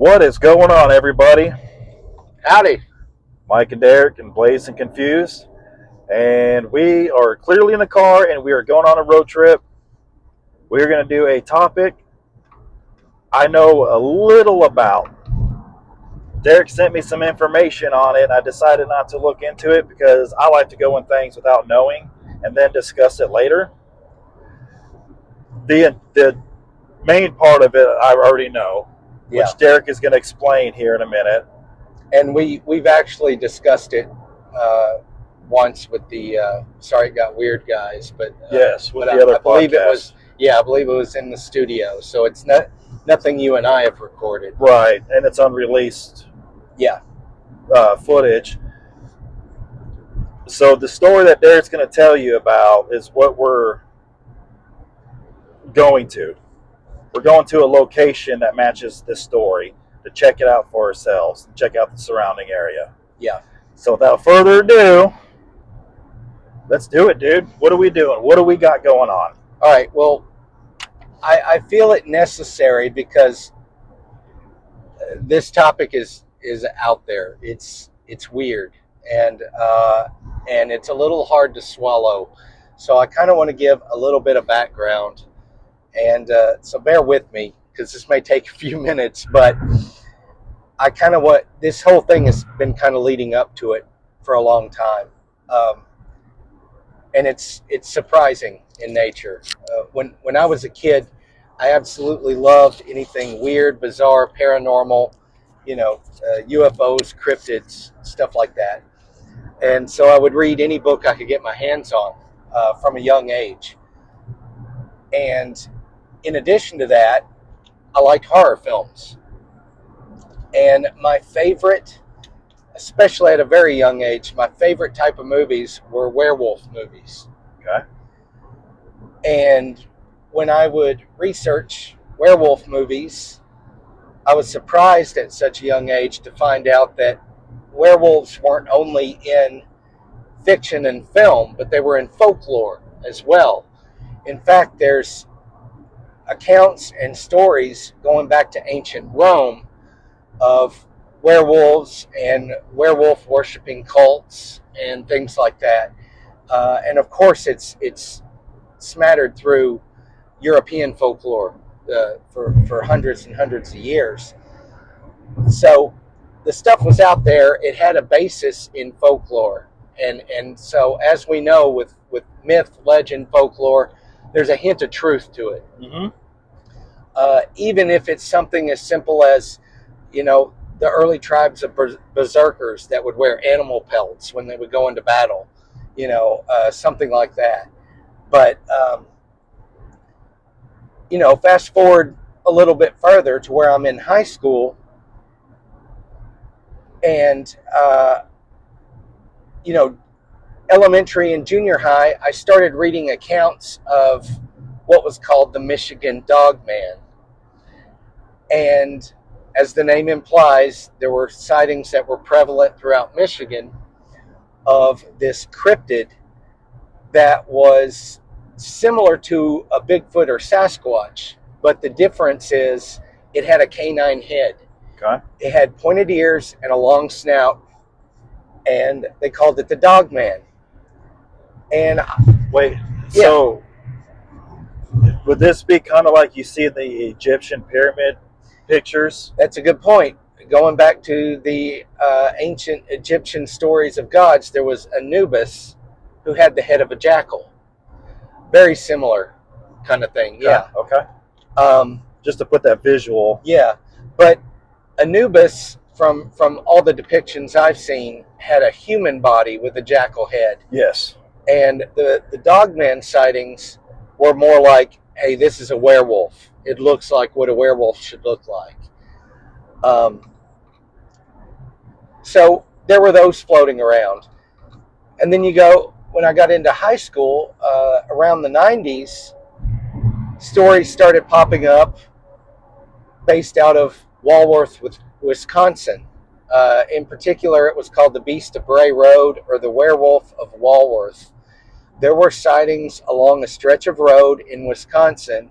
What is going on, everybody? Howdy. Mike and Derek and Blaze and Confused. And we are clearly in the car and we are going on a road trip. We're going to do a topic I know a little about. Derek sent me some information on it. I decided not to look into it because I like to go in things without knowing and then discuss it later. The main part of it I already know, which Derek is going to explain here in a minute. And we've actually discussed it once with the Sorry It Got Weird guys, but yes, with but the other I believe podcast. it was I believe it was in the studio, so it's nothing you and I have recorded. Right, and it's unreleased. Footage. So the story that Derek's going to tell you about is what we're going to. We're going to a location that matches this story to check it out for ourselves, check out the surrounding area. Yeah. So without further ado, let's do it, dude. What are we doing? What do we got going on? All right. Well, I feel it necessary because this topic is out there. It's weird and it's a little hard to swallow. So I kind of want to give a little bit of background, and so bear with me because this may take a few minutes, but I kind of this whole thing has been kind of leading up to it for a long time, and it's surprising in nature. When I was a kid, I absolutely loved anything weird, bizarre, paranormal, UFOs, cryptids, stuff like that. And so I would read any book I could get my hands on from a young age. And in addition to that, I liked horror films. And my favorite, especially at a very young age, my favorite type of movies were werewolf movies. Okay. And when I would research werewolf movies, I was surprised at such a young age to find out that werewolves weren't only in fiction and film, but they were in folklore as well. In fact, there's accounts and stories going back to ancient Rome of werewolves and werewolf worshiping cults and things like that. And of course, it's smattered through European folklore for hundreds and hundreds of years. So the stuff was out there. It had a basis in folklore. And so, as we know, with myth, legend, folklore, there's a hint of truth to it. Mm-hmm. Even if it's something as simple as, the early tribes of berserkers that would wear animal pelts when they would go into battle, something like that. But, fast forward a little bit further to where I'm in high school, and, elementary and junior high, I started reading accounts of what was called the Michigan Dogman. And as the name implies, there were sightings that were prevalent throughout Michigan of this cryptid that was similar to a Bigfoot or Sasquatch, but the difference is it had a canine head. Okay. It had pointed ears and a long snout, and they called it the Dogman. And wait, so would this be kind of like you see in the Egyptian pyramid pictures? That's a good point. Going back to the ancient Egyptian stories of gods, there was Anubis who had the head of a jackal. Very similar kind of thing. Yeah. Okay. Just to put that visual. Yeah. But Anubis, from all the depictions I've seen, had a human body with a jackal head. Yes. And the Dogman sightings were more like, hey, this is a werewolf. It looks like what a werewolf should look like. So there were those floating around. And then when I got into high school, around the 90s, stories started popping up based out of Walworth, Wisconsin. In particular, it was called the Beast of Bray Road, or the Werewolf of Walworth. There were sightings along a stretch of road in Wisconsin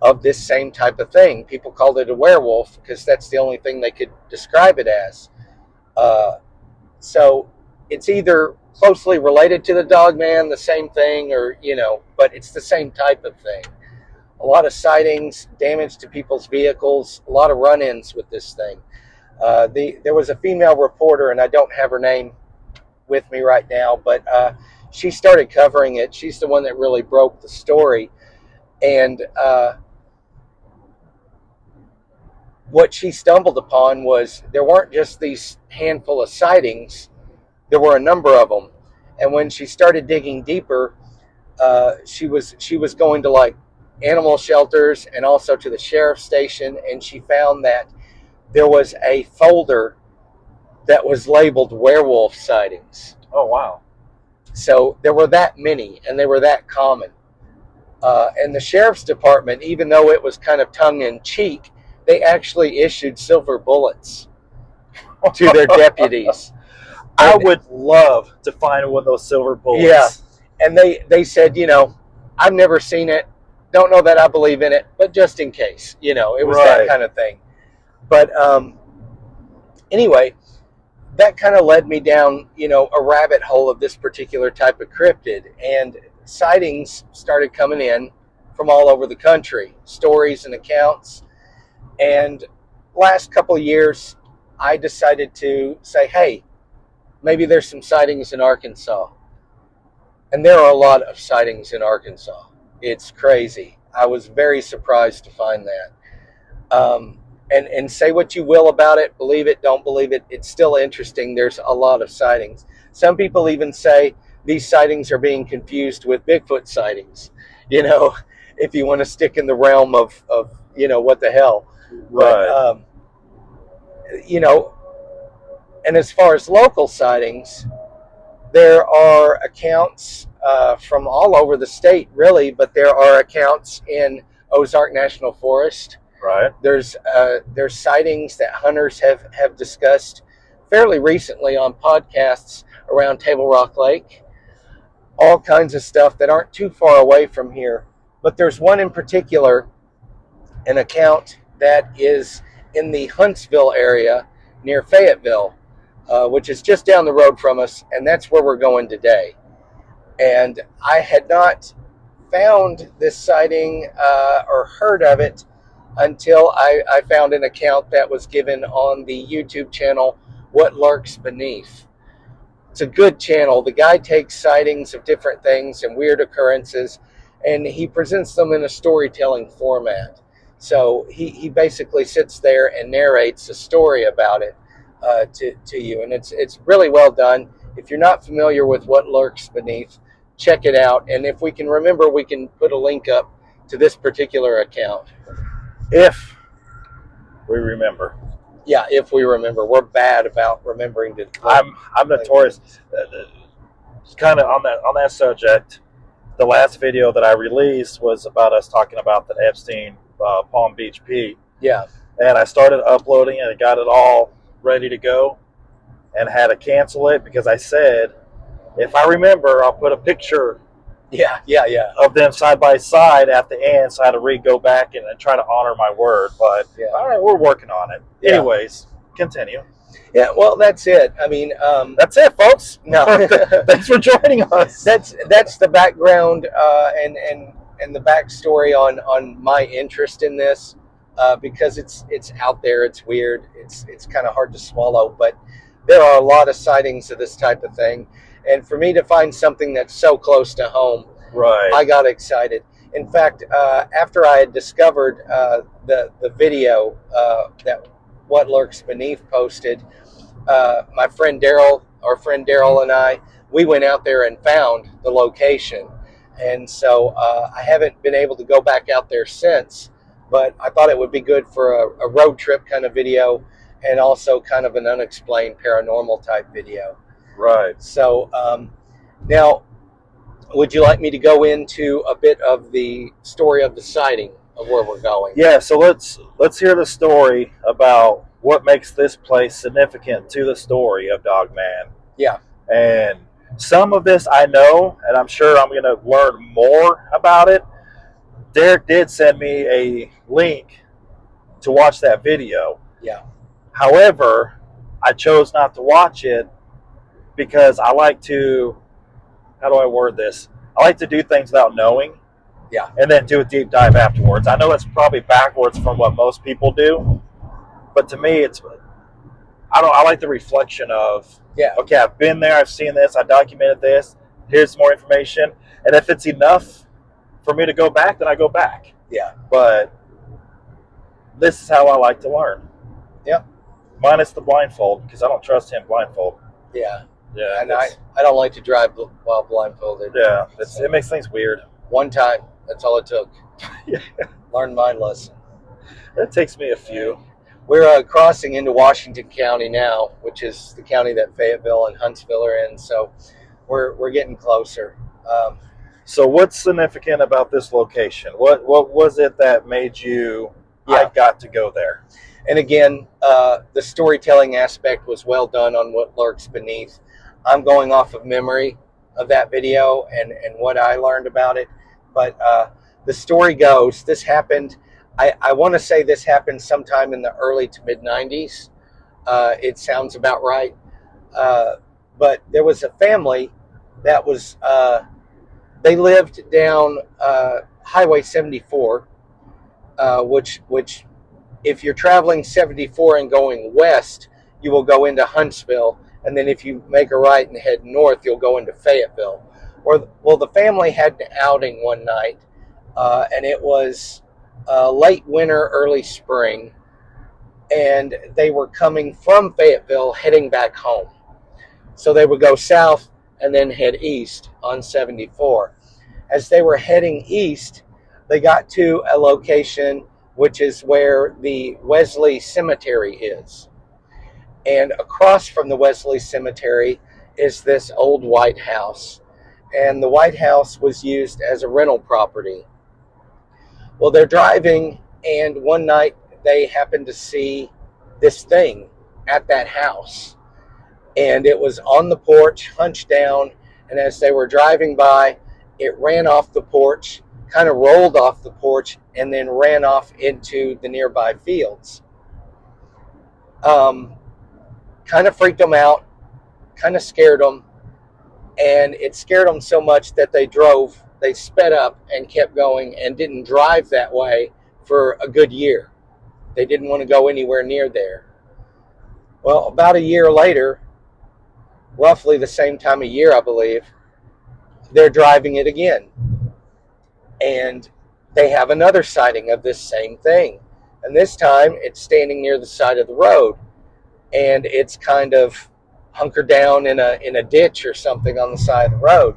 of this same type of thing. People called it a werewolf because that's the only thing they could describe it as. So it's either closely related to the Dogman, the same thing, or, but it's the same type of thing. A lot of sightings, damage to people's vehicles, a lot of run-ins with this thing. There was a female reporter, and I don't have her name with me right now, but she started covering it. She's the one that really broke the story. And what she stumbled upon was there weren't just these handful of sightings, there were a number of them. And when she started digging deeper, she was going to like animal shelters and also to the sheriff's station, and she found that there was a folder that was labeled werewolf sightings. Oh, wow. So there were that many, and they were that common. And the sheriff's department, even though it was kind of tongue-in-cheek, they actually issued silver bullets to their deputies. I would love to find one of those silver bullets. Yeah, and they said, I've never seen it, don't know that I believe in it, but just in case, it was Right. that kind of thing. But anyway, that kind of led me down, a rabbit hole of this particular type of cryptid, and sightings started coming in from all over the country, stories and accounts. And last couple of years, I decided to say, hey, maybe there's some sightings in Arkansas. And there are a lot of sightings in Arkansas. It's crazy. I was very surprised to find that. And say what you will about it, believe it, don't believe it, it's still interesting. There's a lot of sightings. Some people even say these sightings are being confused with Bigfoot sightings, if you want to stick in the realm of what the hell. Right. But, and as far as local sightings, there are accounts from all over the state, really, but there are accounts in Ozark National Forest. Right. There's sightings that hunters have discussed fairly recently on podcasts around Table Rock Lake. All kinds of stuff that aren't too far away from here. But there's one in particular, an account that is in the Huntsville area near Fayetteville, which is just down the road from us, and that's where we're going today. And I had not found this sighting or heard of it until I found an account that was given on the YouTube channel, What Lurks Beneath. It's a good channel. The guy takes sightings of different things and weird occurrences, and he presents them in a storytelling format. So he basically sits there and narrates a story about it to you, and it's really well done. If you're not familiar with What Lurks Beneath, check it out. And if we can remember, we can put a link up to this particular account. If we remember. Yeah, if we remember. We're bad about remembering to. I'm notorious. Kind of on that subject. The last video that I released was about us talking about the Epstein Palm Beach Pete. Yeah. And I started uploading and I got it all ready to go, and had to cancel it because I said, if I remember, I'll put a picture. Yeah. Of them side by side at the end, so I had to go back and try to honor my word. But all right, we're working on it. Yeah. Anyways, continue. Yeah, well, that's it. I mean, that's it, folks. No, thanks for joining us. That's the background and the backstory on my interest in this, because it's out there. It's weird. It's kind of hard to swallow, but there are a lot of sightings of this type of thing. And for me to find something that's so close to home, right, I got excited. In fact, after I had discovered the video that What Lurks Beneath posted, my friend Daryl, and I, we went out there and found the location. And so I haven't been able to go back out there since, but I thought it would be good for a road trip kind of video, and also kind of an unexplained paranormal type video. Right. So now, would you like me to go into a bit of the story of the sighting of where we're going? Yeah, so let's hear the story about what makes this place significant to the story of Dogman. Yeah. And some of this I know, and I'm sure I'm going to learn more about it Derek did send me a link to watch that video. Yeah. However, I chose not to watch it because I like to, how do I word this? I like to do things without knowing. Yeah. And then do a deep dive afterwards. I know it's probably backwards from what most people do, but to me, I like the reflection of, Yeah. okay, I've been there, I've seen this, I documented this. Here's more information, and if it's enough for me to go back, then I go back. Yeah. But this is how I like to learn. Yep. Minus the blindfold, because I don't trust him blindfold. Yeah. Yeah, And I don't like to drive while blindfolded. Yeah, it makes things weird. One time, that's all it took. Yeah. Learned my lesson. It takes me a few. We're crossing into Washington County now, which is the county that Fayetteville and Huntsville are in. So we're getting closer. So what's significant about this location? What was it that made you, I got to go there? And again, the storytelling aspect was well done on what lurks beneath. I'm going off of memory of that video and what I learned about it. But the story goes, this happened, I want to say this happened sometime in the early to mid 90s. It sounds about right. But there was a family that was, they lived down Highway 74, which if you're traveling 74 and going west, you will go into Huntsville. And then if you make a right and head north, you'll go into Fayetteville. Well, the family had an outing one night, and it was late winter, early spring, and they were coming from Fayetteville heading back home. So they would go south and then head east on 74. As they were heading east, they got to a location which is where the Wesley Cemetery is. And across from the Wesley Cemetery is this old White House. And the White House was used as a rental property. Well, they're driving, and one night they happened to see this thing at that house. And it was on the porch, hunched down, and as they were driving by, it ran off the porch, kind of rolled off the porch, and then ran off into the nearby fields. Kind of freaked them out, kind of scared them, and it scared them so much that they sped up and kept going and didn't drive that way for a good year. They didn't want to go anywhere near there. Well, about a year later, roughly the same time of year, I believe, they're driving it again. And they have another sighting of this same thing. And this time it's standing near the side of the road. And it's kind of hunkered down in a ditch or something on the side of the road.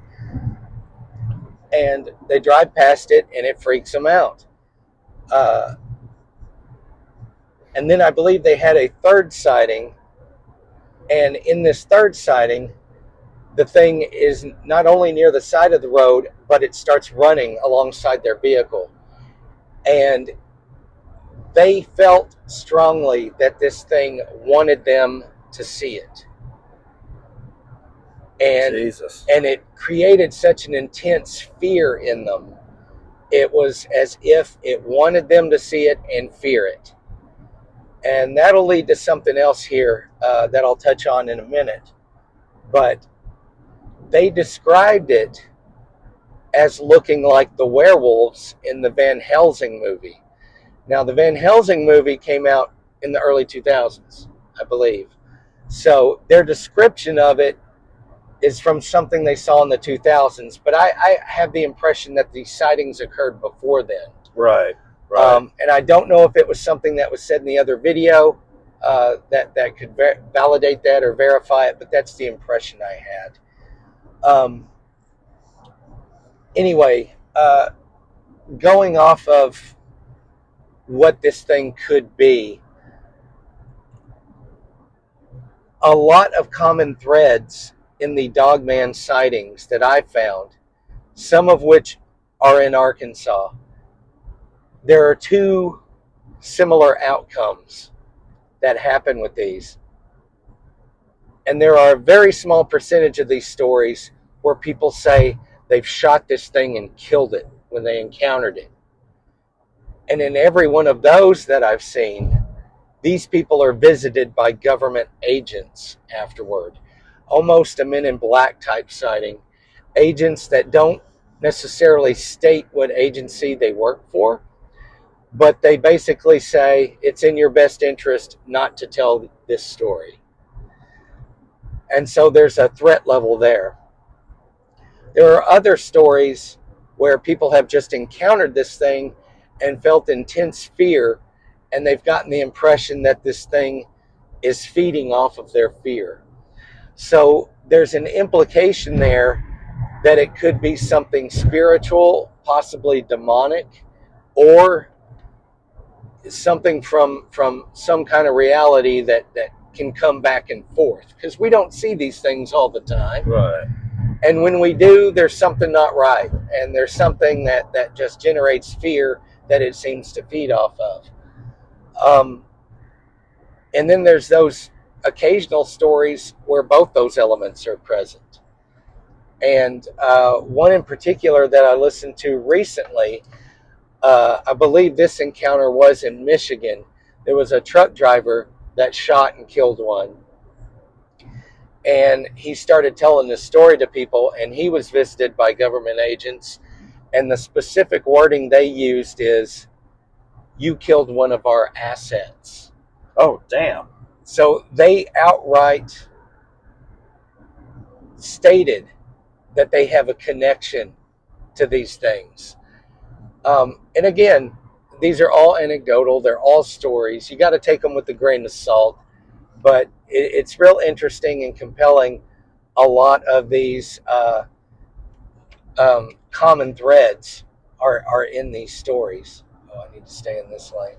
And they drive past it, and it freaks them out. And then I believe they had a third sighting. And in this third sighting, the thing is not only near the side of the road, but it starts running alongside their vehicle. And they felt strongly that this thing wanted them to see it. And, Jesus. and it created such an intense fear in them. It was as if it wanted them to see it and fear it. And that'll lead to something else here that I'll touch on in a minute. But they described it as looking like the werewolves in the Van Helsing movie. Now, the Van Helsing movie came out in the early 2000s, I believe. So their description of it is from something they saw in the 2000s. But I have the impression that these sightings occurred before then. Right. And I don't know if it was something that was said in the other video that could validate that or verify it, but that's the impression I had. Anyway, going off of what this thing could be, a lot of common threads in the Dogman sightings that I found, some of which are in Arkansas. There are two similar outcomes that happen with these. And there are a very small percentage of these stories where people say they've shot this thing and killed it when they encountered it. And in every one of those that I've seen, these people are visited by government agents afterward. Almost a Men in Black type sighting. Agents that don't necessarily state what agency they work for, but they basically say it's in your best interest not to tell this story. And so there's a threat level there. There are other stories where people have just encountered this thing and felt intense fear, and they've gotten the impression that this thing is feeding off of their fear. So there's an implication there that it could be something spiritual, possibly demonic, or something from some kind of reality that can come back and forth, because we don't see these things all the time. Right. And when we do, there's something not right, and there's something that just generates fear that it seems to feed off of. And then there's those occasional stories where both those elements are present. And one in particular that I listened to recently, I believe this encounter was in Michigan. There was a truck driver that shot and killed one. And he started telling this story to people, and he was visited by government agents. And the specific wording they used is, "You killed one of our assets." Oh, damn. So they outright stated that they have a connection to these things. And again, these are all anecdotal. They're all stories. You got to take them with a grain of salt. But it's real interesting and compelling. A lot of these common threads are in these stories. Oh, I need to stay in this lane.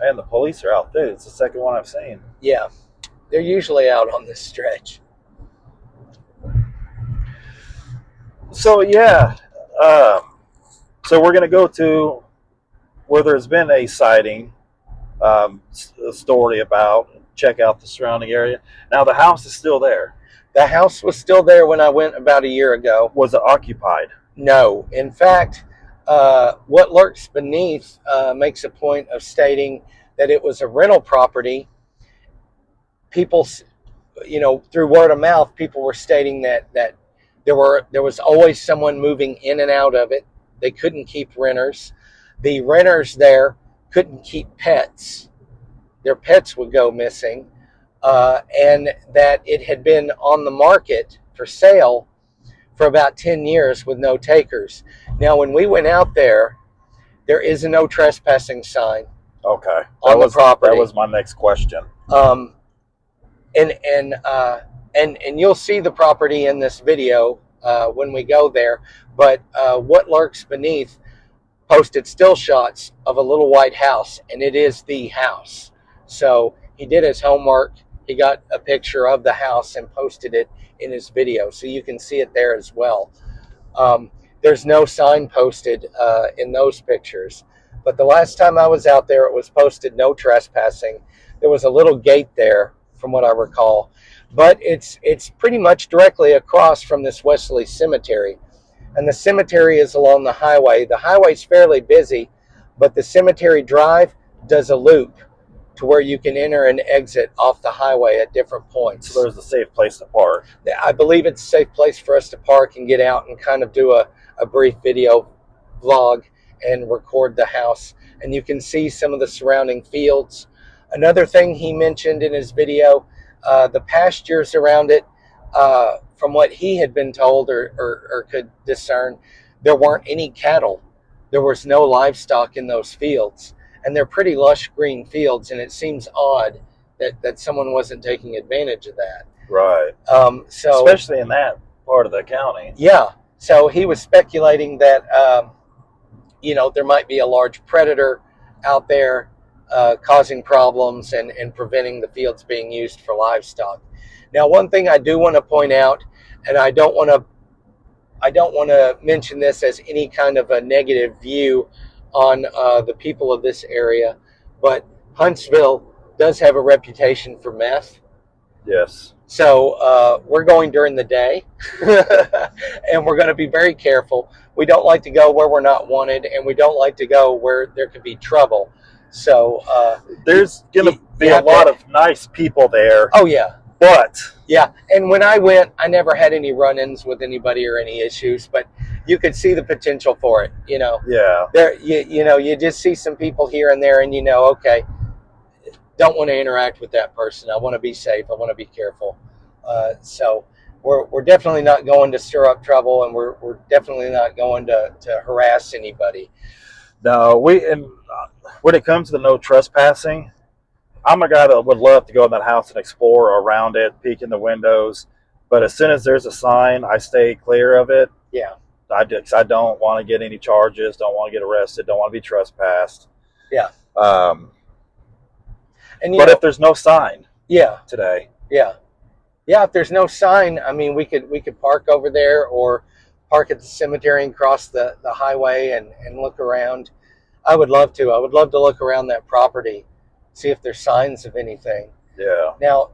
And the police are out too. It's the second one I've seen. Yeah, they're usually out on this stretch. So yeah, so we're gonna go to where there's been a sighting, a story about. Check out the surrounding area. Now the house is still there. The house was still there when I went about a year ago. Was it occupied? No. In fact, what lurks beneath makes a point of stating that it was a rental property. People, through word of mouth, people were stating that there was always someone moving in and out of it. They couldn't keep renters. The renters there couldn't keep pets. Their pets would go missing, and that it had been on the market for sale for about 10 years with no takers. Now, when we went out there is a no trespassing sign. Okay, on the property. That was my next question. And you'll see the property in this video when we go there. But what lurks beneath posted still shots of a little white house, and it is the house. So he did his homework. He got a picture of the house and posted it in his video, so you can see it there as well. There's no sign posted in those pictures, but the last time I was out there, it was posted no trespassing. There was a little gate there, from what I recall, but it's pretty much directly across from this Wesley Cemetery, and the cemetery is along the highway. The highway's fairly busy, but the cemetery drive does a loop to where you can enter and exit off the highway at different points. So there's a safe place to park. I believe it's a safe place for us to park and get out and kind of do a brief video vlog and record the house. And you can see some of the surrounding fields. Another thing he mentioned in his video, the pastures around it, from what he had been told or could discern, there weren't any cattle. There was no livestock in those fields. And they're pretty lush green fields, and it seems odd that someone wasn't taking advantage of that. Right. So especially in that part of the county. Yeah. So he was speculating that there might be a large predator out there causing problems and preventing the fields being used for livestock. Now, one thing I do want to point out, and I don't want to mention this as any kind of a negative view on the people of this area, but Huntsville does have a reputation for meth, Yes. So we're going during the day, and we're going to be very careful. We don't like to go where we're not wanted, and we don't like to go where there could be trouble. So There's going to be you a have lot to. of nice people there, Oh yeah, but yeah. And when I went, I never had any run-ins with anybody or any issues, but you could see the potential for it. yeah. There, you just see some people here and there, and okay, don't want to interact with that person. I want to be safe. I want to be careful. So we're definitely not going to stir up trouble, and we're definitely not going to harass anybody. No, and when it comes to no trespassing, I'm a guy that would love to go in that house and explore around it, peek in the windows. But as soon as there's a sign, I stay clear of it. Yeah. I don't want to get any charges, don't want to get arrested, don't want to be trespassed. Yeah. Um, and but if there's no sign, yeah, today, yeah, yeah. If there's no sign, I mean, we could park over there or park at the cemetery and cross the highway and look around. I would love to. I would love to look around that property, see if there's signs of anything. yeah, Now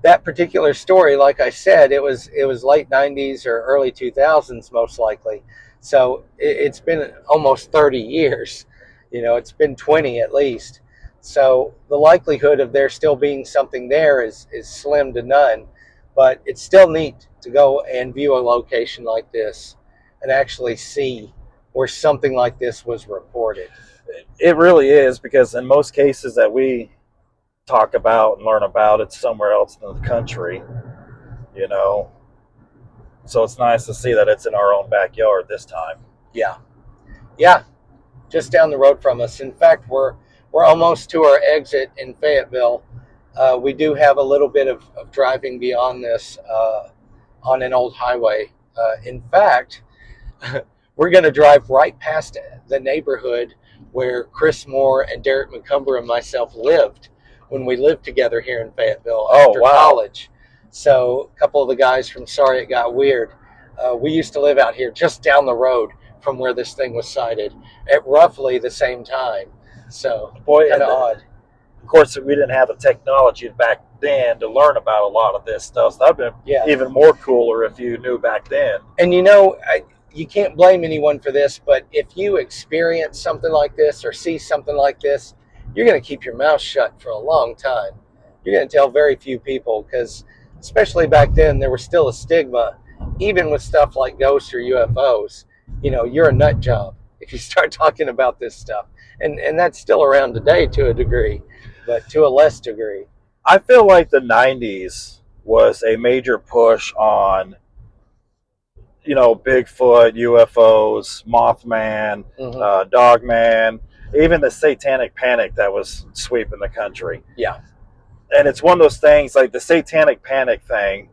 that particular story, like I said, it was late '90s or early 2000s, most likely. So it's been almost 30 years. It's been 20 at least. So the likelihood of there still being something there is slim to none. But it's still neat to go and view a location like this and actually see where something like this was reported. it really is, because in most cases that we talk about and learn about, it's somewhere else in the country, you know. So it's nice to see that it's in our own backyard this time. Yeah, yeah, just down the road from us. In fact, we're almost to our exit in Fayetteville. We do have a little bit of driving beyond this on an old highway. In fact, we're going to drive right past the neighborhood where Chris Moore and Derek McCumber and myself lived when we lived together here in Fayetteville after college. So a couple of the guys from Sorry It Got Weird, we used to live out here just down the road from where this thing was sighted at roughly the same time. So kind of odd. Of course, we didn't have the technology back then to learn about a lot of this stuff. So that'd been even more cooler if you knew back then. And you can't blame anyone for this, but if you experience something like this or see something like this, you're going to keep your mouth shut for a long time. You're going to tell very few people, because especially back then, there was still a stigma, even with stuff like ghosts or UFOs. You're a nut job if you start talking about this stuff. And that's still around today to a degree, but to a less degree. I feel like the 90s was a major push on, Bigfoot, UFOs, Mothman, Dogman, even the satanic panic that was sweeping the country. Yeah. And it's one of those things, like the satanic panic thing,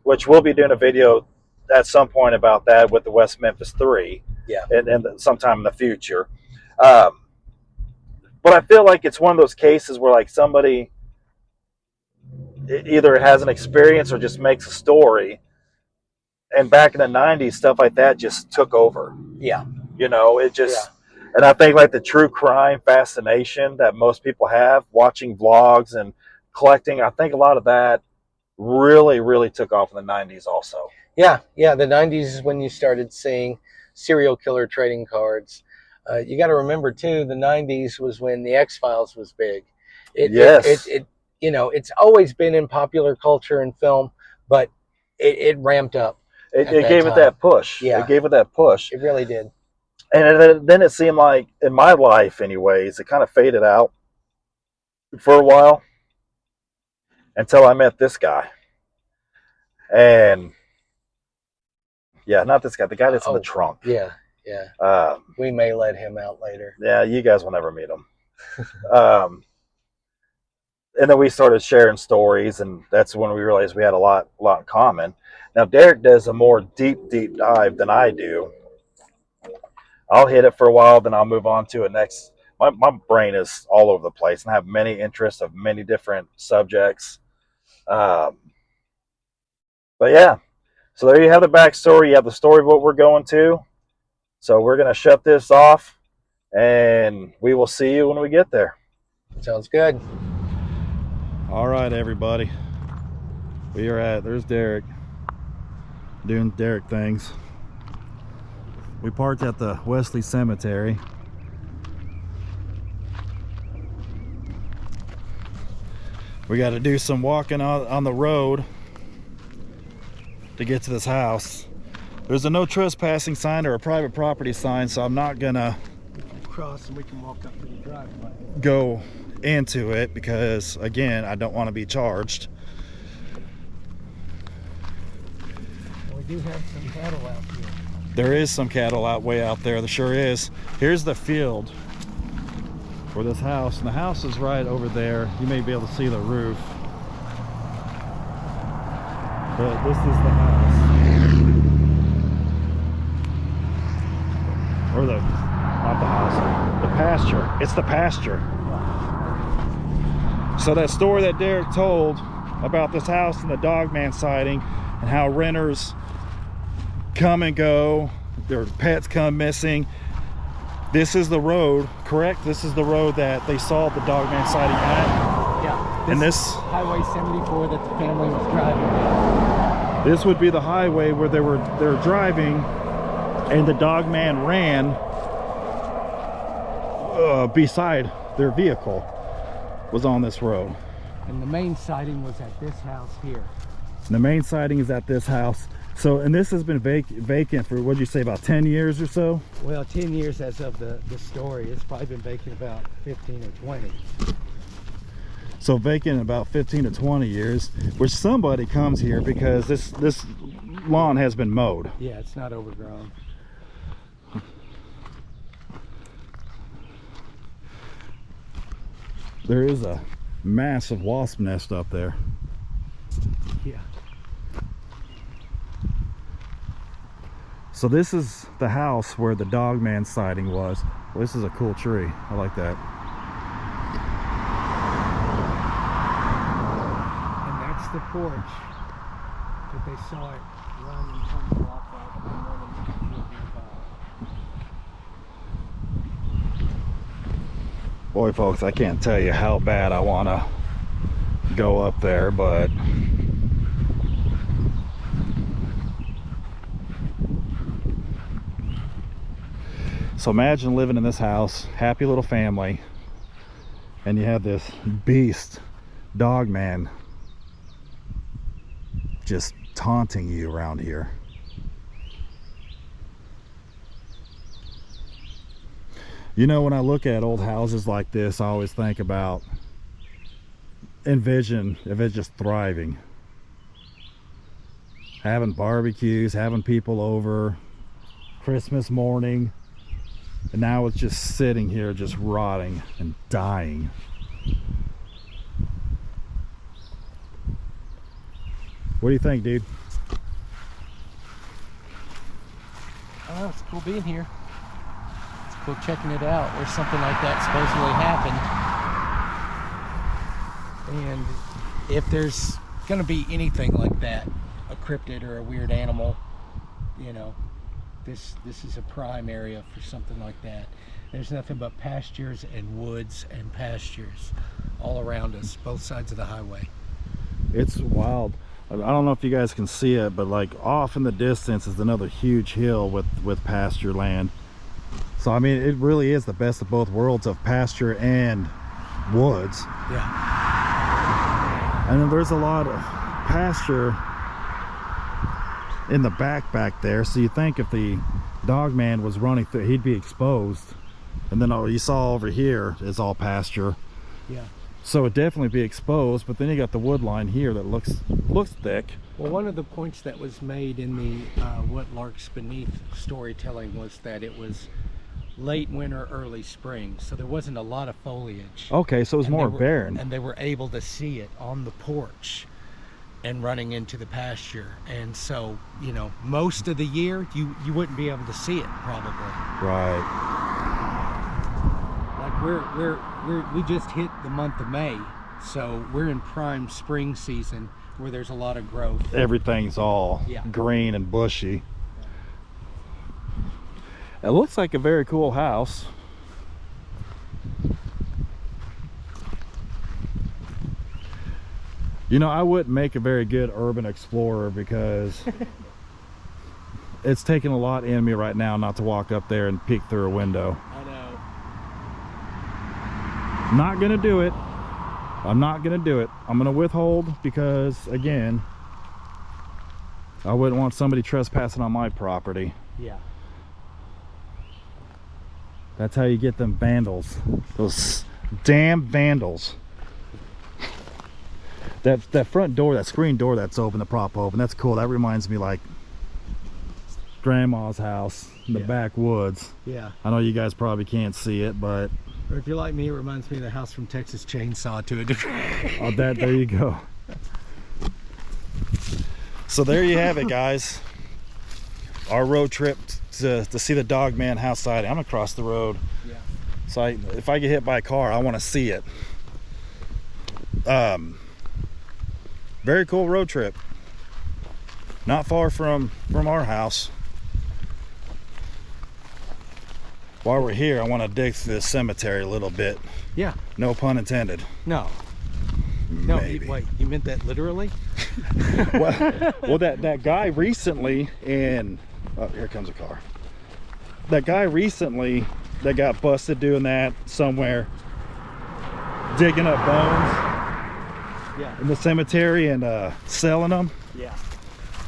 which we'll be doing a video at some point about that with the West Memphis 3, and sometime in the future. But I feel like it's one of those cases where, like, somebody either has an experience or just makes a story. And back in the 90s, stuff like that just took over. Yeah. It just, and I think like the true crime fascination that most people have, watching vlogs and collecting, I think a lot of that really, really took off in the 90s also. Yeah. The 90s is when you started seeing serial killer trading cards. You got to remember, too, the 90s was when the X-Files was big. It's always been in popular culture and film, but it ramped up. It gave it that push. Yeah. It gave it that push. It really did. And then it seemed like, in my life anyways, it kind of faded out for a while until I met this guy. And, yeah, not this guy, the guy that's in the trunk. Yeah. We may let him out later. Yeah, you guys will never meet him. And then we started sharing stories, and that's when we realized we had a lot in common. Now, Derek does a more deep dive than I do. I'll hit it for a while, then I'll move on to it next. My brain is all over the place, and I have many interests of many different subjects. But yeah, so there you have the backstory. You have the story of what we're going to. So we're going to shut this off, and we will see you when we get there. Sounds good. All right, everybody. We are at, there's Derek doing Derek things. We parked at the Wesley Cemetery. We got to do some walking on the road to get to this house. There's a no trespassing sign or a private property sign, so I'm not gonna Cross and we can walk up to the driveway. go into it because, again, I don't want to be charged. We do have some cattle out here. There is some cattle way out there. There sure is. Here's the field for this house, and the house is right over there. You may be able to see the roof, but this is the house, or not the house, the pasture. It's the pasture. So that story that Derek told about this house and the Dogman sighting and how renters come and go, their pets come missing. This is the road, correct? This is the road that they saw the Dogman sighting at? Yeah. And this Highway 74 that the family was driving down. This would be the highway where they were driving, and the Dogman ran beside their vehicle. Was on this road. And the main sighting was at this house here. And the main sighting is at this house. So, and this has been vacant for, what'd you say, about 10 years or so? Well, 10 years as of the story. It's probably been vacant about 15 or 20. So vacant about 15 to 20 years, which somebody comes here because this lawn has been mowed. Yeah, it's not overgrown. There is a massive wasp nest up there. Yeah. So this is the house where the Dogman sighting was. Well, this is a cool tree. I like that. And that's the porch that they saw it run and tumble off of. Boy, folks, I can't tell you how bad I want to go up there, but so imagine living in this house, happy little family, and you have this beast, Dogman, just taunting you around here. You know, when I look at old houses like this, I always think about, envision if it's just thriving. Having barbecues, having people over, Christmas morning, and now it's just sitting here, just rotting and dying. What do you think, dude? Oh, it's cool being here. Go checking it out where something like that supposedly happened. And if there's gonna be anything like that, a cryptid or a weird animal, you know, this is a prime area for something like that. There's nothing but pastures and woods and pastures all around us, both sides of the highway. It's wild. I don't know if you guys can see it, but like off in the distance is another huge hill with pasture land. So I mean, it really is the best of both worlds of pasture and woods. Yeah. And then there's a lot of pasture in the back there. So you think if the Dogman was running through, he'd be exposed. And then all you saw over here is all pasture. Yeah. So it'd definitely be exposed, but then you got the wood line here that looks thick. Well, one of the points that was made in the What Larks Beneath storytelling was that it was late winter, early spring, so there wasn't a lot of foliage. Okay, so it was more barren. And they were able to see it on the porch and running into the pasture. And so, you know, most of the year you wouldn't be able to see it probably. Right. Like we just hit the month of May, so we're in prime spring season where there's a lot of growth. Everything's all green and bushy. It looks like a very cool house. You know, I wouldn't make a very good urban explorer because it's taking a lot in me right now not to walk up there and peek through a window. I know. Not gonna do it. I'm not gonna do it. I'm gonna withhold because, again, I wouldn't want somebody trespassing on my property. Yeah. That's how you get them vandals. Those damn vandals. That front door, that screen door that's open, the prop open, that's cool. That reminds me like grandma's house in the backwoods. Yeah. I know you guys probably can't see it, but Or if you're like me, it reminds me of the house from Texas Chainsaw to a degree. oh, there you go. So there you have it, guys. Our road trip to see the Dogman house siding. I'm gonna cross the road. Yeah. So if I get hit by a car, I want to see it. Very cool road trip. Not far from our house. While we're here, I want to dig through this cemetery a little bit. Yeah. No pun intended. No. No, Maybe. wait, you meant that literally? well, that guy recently oh, here comes a car. That guy recently that got busted doing that somewhere, digging up bones in the cemetery and selling them. Yeah.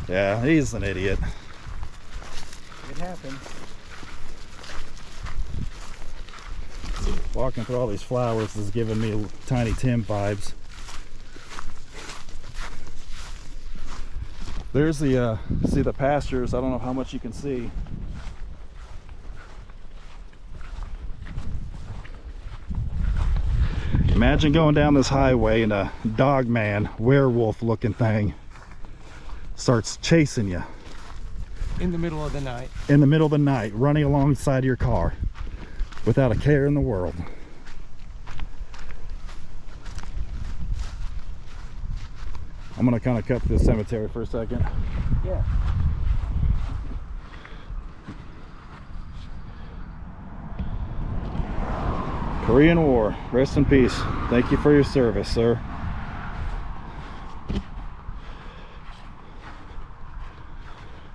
Yeah, he's an idiot. It happens. Walking through all these flowers is giving me Tiny Tim vibes. There's the see the pastures. I don't know how much you can see. Imagine going down this highway and a Dogman werewolf looking thing starts chasing you In the middle of the night. in the middle of the night, running alongside your car without a care in the world. I'm gonna kind of cut through the cemetery for a second. Yeah. Korean War, rest in peace. Thank you for your service, sir.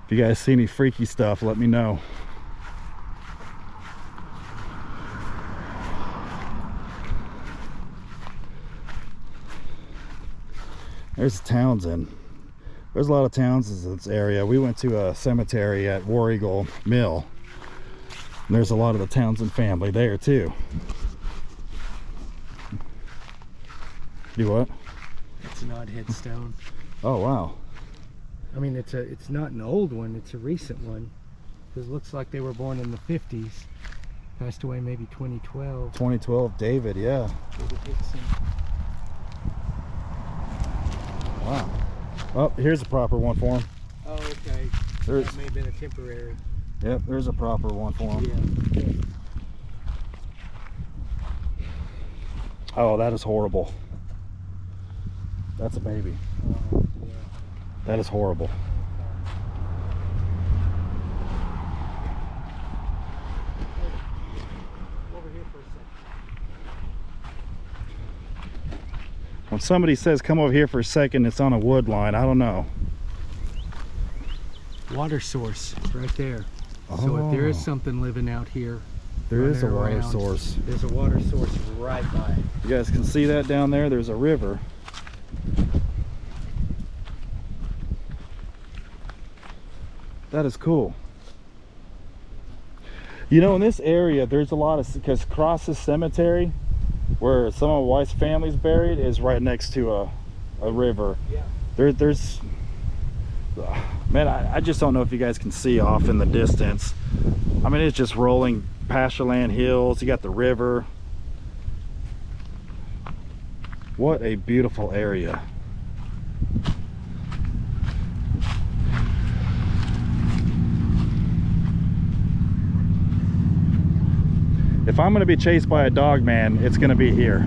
If you guys see any freaky stuff, let me know. There's Townsend. There's a lot of Townsends in this area. We went to a cemetery at War Eagle Mill. And there's a lot of the Townsend family there too. Do what? It's an odd headstone. Oh wow. I mean, it's not an old one, it's a recent one. Because it looks like they were born in the 50s. Passed away maybe 2012. 2012 David, yeah. David Hickson. Wow. Oh, here's a proper one for him. Oh, okay. There's, That may have been a temporary. yep, there's a proper one for him. Yeah. Oh, that is horrible. That's a baby. Yeah. That is horrible. Over here for a second. When somebody says come over here for a second, it's on a wood line. I don't know. Water source right there. So if there is something living out here, There is a running water around, source. There's a water source right by it. You guys can see that down there. There's a river. That is cool. You know, in this area, there's a lot of, because across this cemetery, where some of my wife's family's buried, is right next to a river. Yeah. There's, man, I just don't know if you guys can see off in the distance. I mean, it's just rolling pastureland hills. You got the river. What a beautiful area. If I'm going to be chased by a dog man, it's going to be here.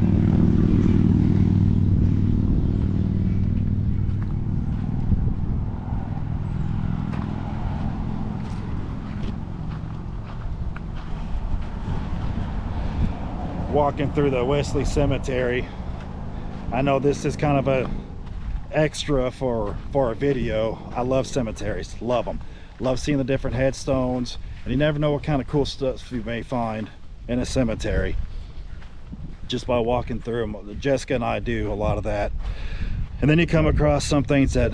Walking through the Wesley Cemetery. I know this is kind of extra for a video, I love cemeteries. Love them. Love seeing the different headstones, and you never know what kind of cool stuff you may find in a cemetery just by walking through them. Jessica and I do a lot of that, and then you come across some things that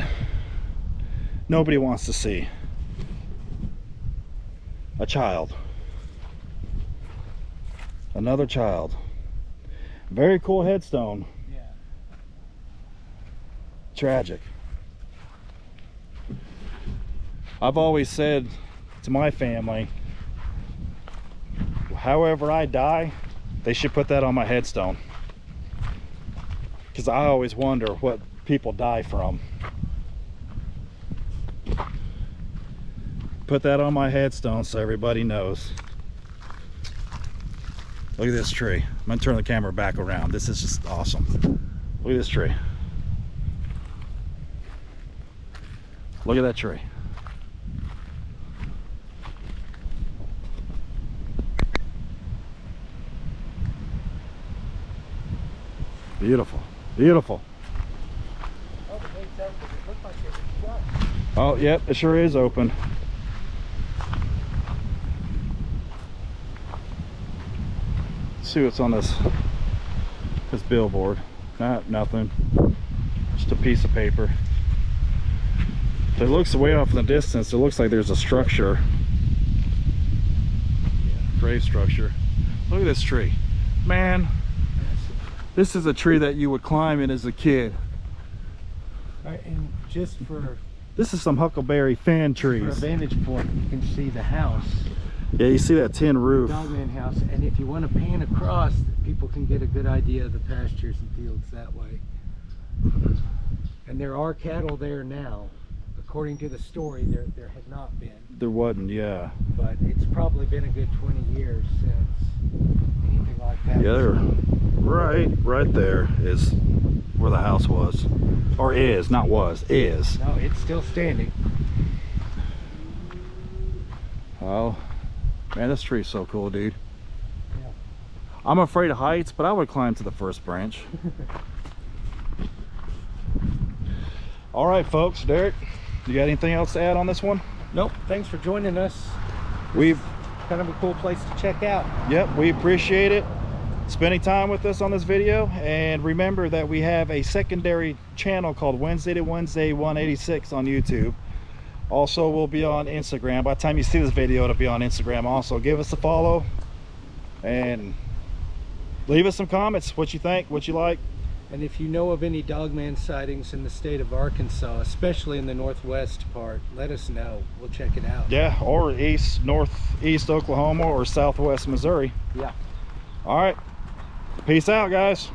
nobody wants to see. A child, another child. Very cool headstone. Yeah. Tragic. I've always said to my family, however I die, they should put that on my headstone, because I always wonder what people die from. Put that on my headstone so everybody knows. Look at this tree. I'm gonna turn the camera back around. This is just awesome. Look at this tree. Look at that tree. Beautiful, beautiful. Oh, the gate's open. It looked like it was shut. Oh, yep, it sure is open. Let's see what's on this billboard. Nothing. Just a piece of paper. It looks way off in the distance. It looks like there's a structure. Grave structure. Look at this tree. Man, this is a tree that you would climb in as a kid. Right, and just for This is some huckleberry fan For a trees. vantage point, you can see the house, Yeah, you see that tin roof. Dogman house, and if you want to pan across, people can get a good idea of the pastures and fields that way. And there are cattle there now. According to the story, there had not been, There wasn't, yeah. but it's probably been a good 20 years since anything like that. Yeah, they're right there is where the house was. Or is, not was, is. No, it's still standing. Oh, man, this tree's so cool, dude. Yeah. I'm afraid of heights, but I would climb to the first branch. All right, folks. Derek, you got anything else to add on this one? Nope. Thanks for joining us. We've, Kind of a cool place to check out. yep, we appreciate it. Spending time with us on this video, and remember that we have a secondary channel called Wednesday to Wednesday 186 on YouTube. Also, we'll be on Instagram. By the time you see this video, it'll be on Instagram. Also, give us a follow and leave us some comments, what you think, what you like. And if you know of any Dogman sightings in the state of Arkansas, especially in the northwest part, let us know. We'll check it out. Yeah, or northeast Oklahoma or southwest Missouri. Yeah. All right, peace out, guys.